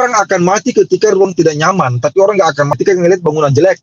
Orang akan mati ketika ruang tidak nyaman, tapi orang nggak akan mati ketika ngeliat bangunan jelek.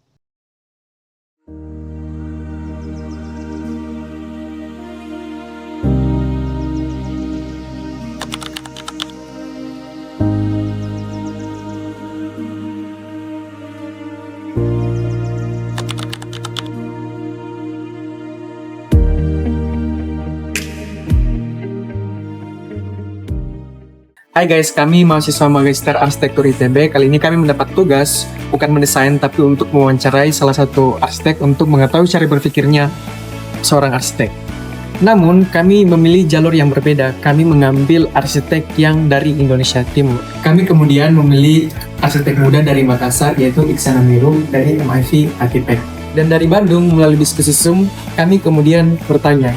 Hai guys, kami mahasiswa Magister Arsitektur ITB. Kali ini kami mendapat tugas bukan mendesain tapi untuk mewawancarai salah satu arsitek untuk mengetahui cara berpikirnya seorang arsitek. Namun kami memilih jalur yang berbeda. Kami mengambil arsitek yang dari Indonesia Timur. Kami kemudian memilih arsitek muda dari Makassar yaitu Iksan Amirul dari MIV Architect. Dan dari Bandung melalui diskusi Zoom kami kemudian bertanya,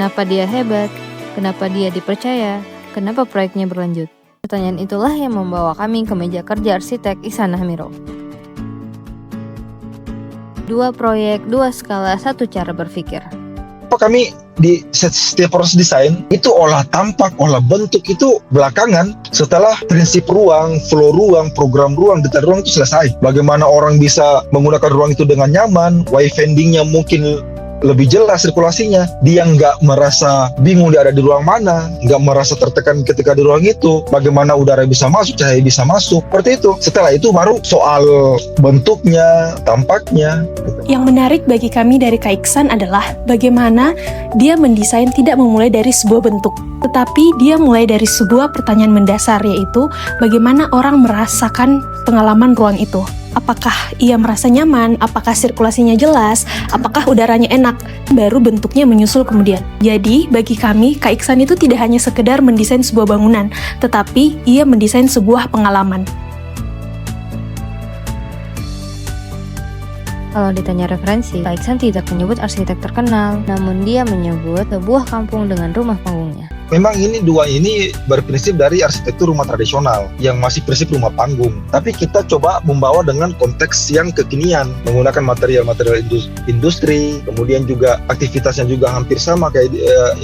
kenapa dia hebat? Kenapa dia dipercaya? Kenapa proyeknya berlanjut? Pertanyaan itulah yang membawa kami ke meja kerja arsitek Iksan Amirul. 2 proyek, 2 skala, 1 cara berpikir. Kami di setiap proses desain itu olah tampak, olah bentuk itu belakangan setelah prinsip ruang, flow ruang, program ruang, detail ruang itu selesai. Bagaimana orang bisa menggunakan ruang itu dengan nyaman, wayfindingnya mungkin lebih jelas sirkulasinya, dia nggak merasa bingung dia ada di ruang mana, nggak merasa tertekan ketika di ruang itu, bagaimana udara bisa masuk, cahaya bisa masuk, seperti itu. Setelah itu baru soal bentuknya, tampaknya. Yang menarik bagi kami dari Kak Iksan adalah bagaimana dia mendesain tidak memulai dari sebuah bentuk, tetapi dia mulai dari sebuah pertanyaan mendasar, yaitu bagaimana orang merasakan pengalaman ruang itu. Apakah ia merasa nyaman, apakah sirkulasinya jelas, apakah udaranya enak, baru bentuknya menyusul kemudian. Jadi, bagi kami, Kak Iksan itu tidak hanya sekedar mendesain sebuah bangunan, tetapi ia mendesain sebuah pengalaman. Kalau ditanya referensi, Kak Iksan tidak menyebut arsitek terkenal, namun dia menyebut sebuah kampung dengan rumah panggungnya. Memang ini dua ini berprinsip dari arsitektur rumah tradisional yang masih prinsip rumah panggung. Tapi kita coba membawa dengan konteks yang kekinian, menggunakan material-material industri, kemudian juga aktivitasnya juga hampir sama kayak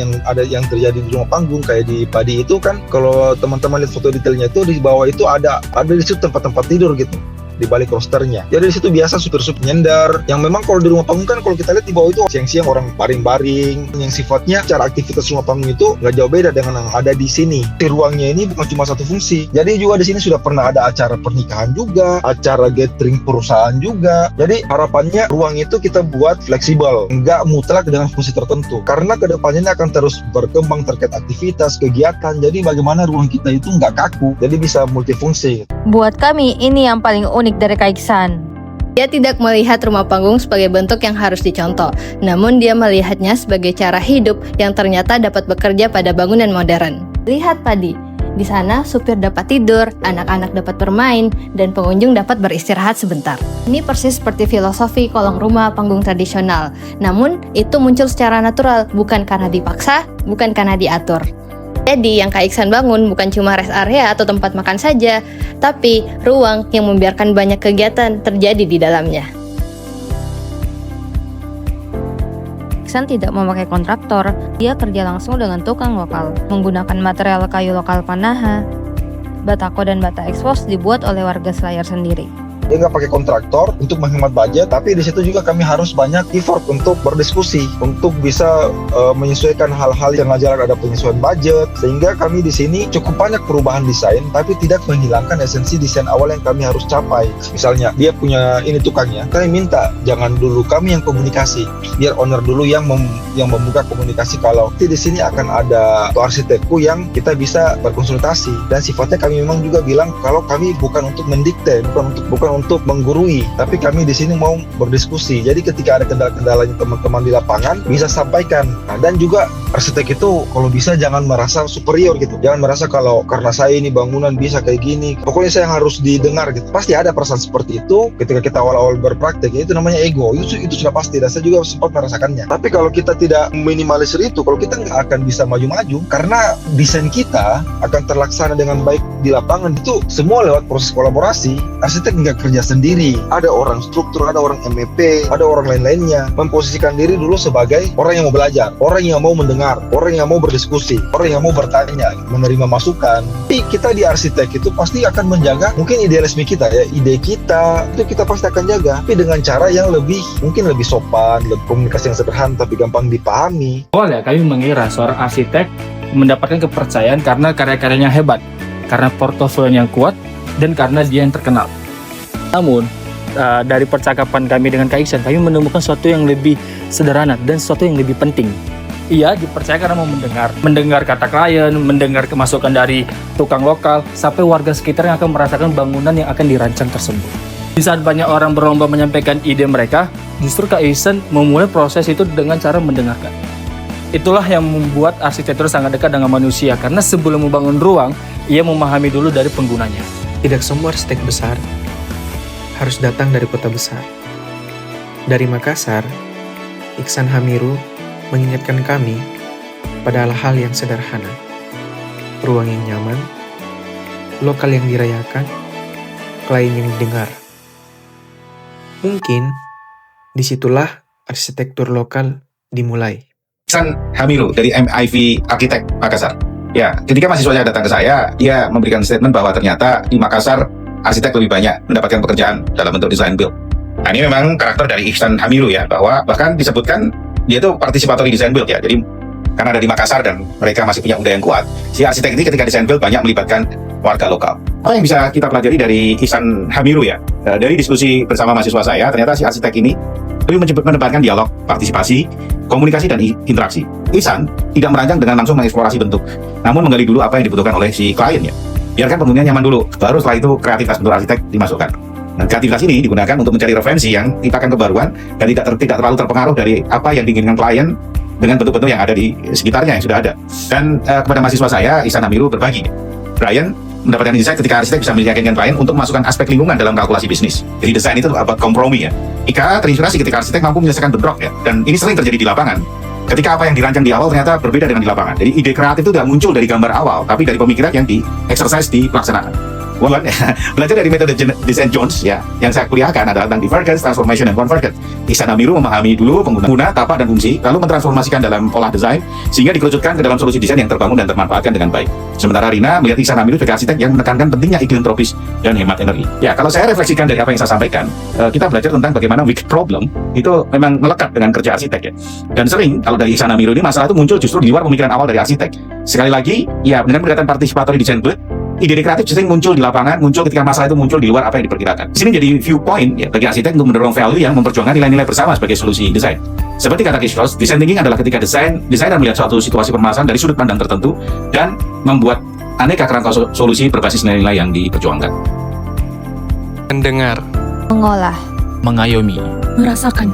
yang terjadi di rumah panggung, kayak di Padi itu kan. Kalau teman-teman lihat foto detailnya itu di bawah itu ada di situ tempat-tempat tidur gitu, di balik rosternya. Jadi di situ biasa supir-supir nyender. Yang memang kalau di rumah panggung kan kalau kita lihat di bawah itu siang-siang orang baring-baring. Yang sifatnya cara aktivitas rumah panggung itu nggak jauh beda dengan yang ada di sini. Di ruangnya ini bukan cuma satu fungsi. Jadi juga di sini sudah pernah ada acara pernikahan juga, acara gathering perusahaan juga. Jadi harapannya ruang itu kita buat fleksibel, nggak mutlak dengan fungsi tertentu. Karena kedepannya ini akan terus berkembang terkait aktivitas, kegiatan. Jadi bagaimana ruang kita itu nggak kaku, jadi bisa multifungsi. Buat kami, ini yang paling unik dari Kak Iksan. Dia tidak melihat rumah panggung sebagai bentuk yang harus dicontoh, namun dia melihatnya sebagai cara hidup yang ternyata dapat bekerja pada bangunan modern. Lihat Padi, di sana supir dapat tidur, anak-anak dapat bermain, dan pengunjung dapat beristirahat sebentar. Ini persis seperti filosofi kolong rumah panggung tradisional, namun itu muncul secara natural, bukan karena dipaksa, bukan karena diatur. Jadi yang Kak Iksan bangun bukan cuma rest area atau tempat makan saja, tapi ruang yang membiarkan banyak kegiatan terjadi di dalamnya. Iksan tidak memakai kontraktor, dia kerja langsung dengan tukang lokal, menggunakan material kayu lokal Panaha. Batako dan bata expose dibuat oleh warga Selayar sendiri. Dia nggak pakai kontraktor untuk menghemat budget, tapi di situ juga kami harus banyak effort untuk berdiskusi, untuk bisa menyesuaikan hal-hal yang jalan, ada penyesuaian budget, sehingga kami di sini cukup banyak perubahan desain, tapi tidak menghilangkan esensi desain awal yang kami harus capai. Misalnya dia punya ini tukangnya, kami minta jangan dulu kami yang komunikasi, biar owner dulu yang membuka komunikasi. Kalau di sini akan ada arsitekku yang kita bisa berkonsultasi, dan sifatnya kami memang juga bilang kalau kami bukan untuk mendikte, bukan untuk menggurui, tapi kami di sini mau berdiskusi. Jadi ketika ada kendala-kendalanya teman-teman di lapangan bisa sampaikan. Nah, dan juga arsitek itu kalau bisa jangan merasa superior gitu. Jangan merasa kalau karena saya ini bangunan bisa kayak gini, pokoknya saya yang harus didengar gitu. Pasti ada perasaan seperti itu ketika kita awal-awal berpraktek. Itu namanya ego. Itu sudah pasti. Dan saya juga sempat merasakannya. Tapi kalau kita tidak minimalisir itu, kalau kita nggak akan bisa maju-maju karena desain kita akan terlaksana dengan baik di lapangan. Itu semua lewat proses kolaborasi. Arsitek nggak kerja sendiri. Ada orang struktur, ada orang MEP, ada orang lain-lainnya. Memposisikan diri dulu sebagai orang yang mau belajar, orang yang mau mendengar, orang yang mau berdiskusi, orang yang mau bertanya, menerima masukan. Tapi kita di arsitek itu pasti akan menjaga mungkin idealisme kita ya, ide kita itu kita pasti akan jaga, tapi dengan cara yang mungkin lebih sopan, lebih komunikasi yang sederhana tapi gampang dipahami. Awalnya kami mengira seorang arsitek mendapatkan kepercayaan karena karya-karyanya hebat, karena portofolio yang kuat, dan karena dia yang terkenal. Namun, dari percakapan kami dengan Kak Iksan, kami menemukan sesuatu yang lebih sederhana dan sesuatu yang lebih penting. Ia dipercaya karena mau mendengar kata klien, mendengar kemasukan dari tukang lokal, sampai warga sekitar yang akan merasakan bangunan yang akan dirancang tersebut. Di saat banyak orang berlomba menyampaikan ide mereka, justru Kak Iksan memulai proses itu dengan cara mendengarkan. Itulah yang membuat arsitektur sangat dekat dengan manusia, karena sebelum membangun ruang, ia memahami dulu dari penggunanya. Tidak semua arsitek besar harus datang dari kota besar. Dari Makassar, Iksan Hamiru mengingatkan kami pada hal-hal yang sederhana. Ruang yang nyaman, lokal yang dirayakan, klien yang didengar. Mungkin disitulah arsitektur lokal dimulai. Iksan Hamiru dari MIV Arsitek Makassar. Ya, ketika mahasiswanya datang ke saya, dia memberikan statement bahwa ternyata di Makassar arsitek lebih banyak mendapatkan pekerjaan dalam bentuk design build. Nah, ini memang karakter dari Iksan Hamiru ya, bahwa bahkan disebutkan dia itu participatory design build ya. Jadi karena ada di Makassar dan mereka masih punya budaya yang kuat, si arsitek ini ketika design build banyak melibatkan warga lokal. Apa yang bisa kita pelajari dari Iksan Hamiru ya? Dari diskusi bersama mahasiswa saya, ternyata si arsitek ini lebih menempatkan dialog, partisipasi, komunikasi, dan interaksi. Iksan tidak merancang dengan langsung mengeksplorasi bentuk, namun menggali dulu apa yang dibutuhkan oleh si klien ya. Biarkan pengguna nyaman dulu, baru setelah itu kreativitas bentuk arsitek dimasukkan. Dan kreativitas ini digunakan untuk mencari referensi yang menciptakan kebaruan dan tidak terlalu terpengaruh dari apa yang diinginkan klien dengan bentuk-bentuk yang ada di sekitarnya yang sudah ada. Dan kepada mahasiswa saya, Iksan Hamiru berbagi. Brian mendapatkan insight ketika arsitek bisa meyakinkan klien untuk memasukkan aspek lingkungan dalam kalkulasi bisnis. Jadi desain itu about kompromi ya. Ika terinspirasi ketika arsitek mampu menyelesaikan bentrok ya. Dan ini sering terjadi di lapangan. Ketika apa yang dirancang di awal ternyata berbeda dengan di lapangan. Jadi ide kreatif itu tidak muncul dari gambar awal, tapi dari pemikiran yang di-exercise di pelaksanaan. Belajar dari metode desain Jones ya, yang saya kuliahkan adalah tentang divergence, transformation, dan convergence. Iksan Hamiru memahami dulu pengguna, tapak, dan fungsi, lalu mentransformasikan dalam olah desain, sehingga dikerucutkan ke dalam solusi desain yang terbangun dan termanfaatkan dengan baik. Sementara Rina melihat Iksan Hamiru sebagai arsitek yang menekankan pentingnya iklim tropis dan hemat energi. Ya, kalau saya refleksikan dari apa yang saya sampaikan, kita belajar tentang bagaimana wicked problem itu memang melekat dengan kerja arsitek ya. Dan sering kalau dari Iksan Hamiru ini masalah itu muncul justru di luar pemikiran awal dari arsitek. Sekali lagi, ya dengan pendekatan participatory design build, ide kreatif sering muncul di lapangan, muncul ketika masalah itu muncul di luar apa yang diperkirakan. Di sini jadi viewpoint ya bagi arsitek untuk mendorong value yang memperjuangkan nilai-nilai bersama sebagai solusi desain. Seperti kata Kishos, design thinking adalah ketika desainer melihat suatu situasi permasalahan dari sudut pandang tertentu dan membuat aneka kerangka solusi berbasis nilai-nilai yang diperjuangkan. Mendengar, Mengolah, Mengayomi. Merasakan.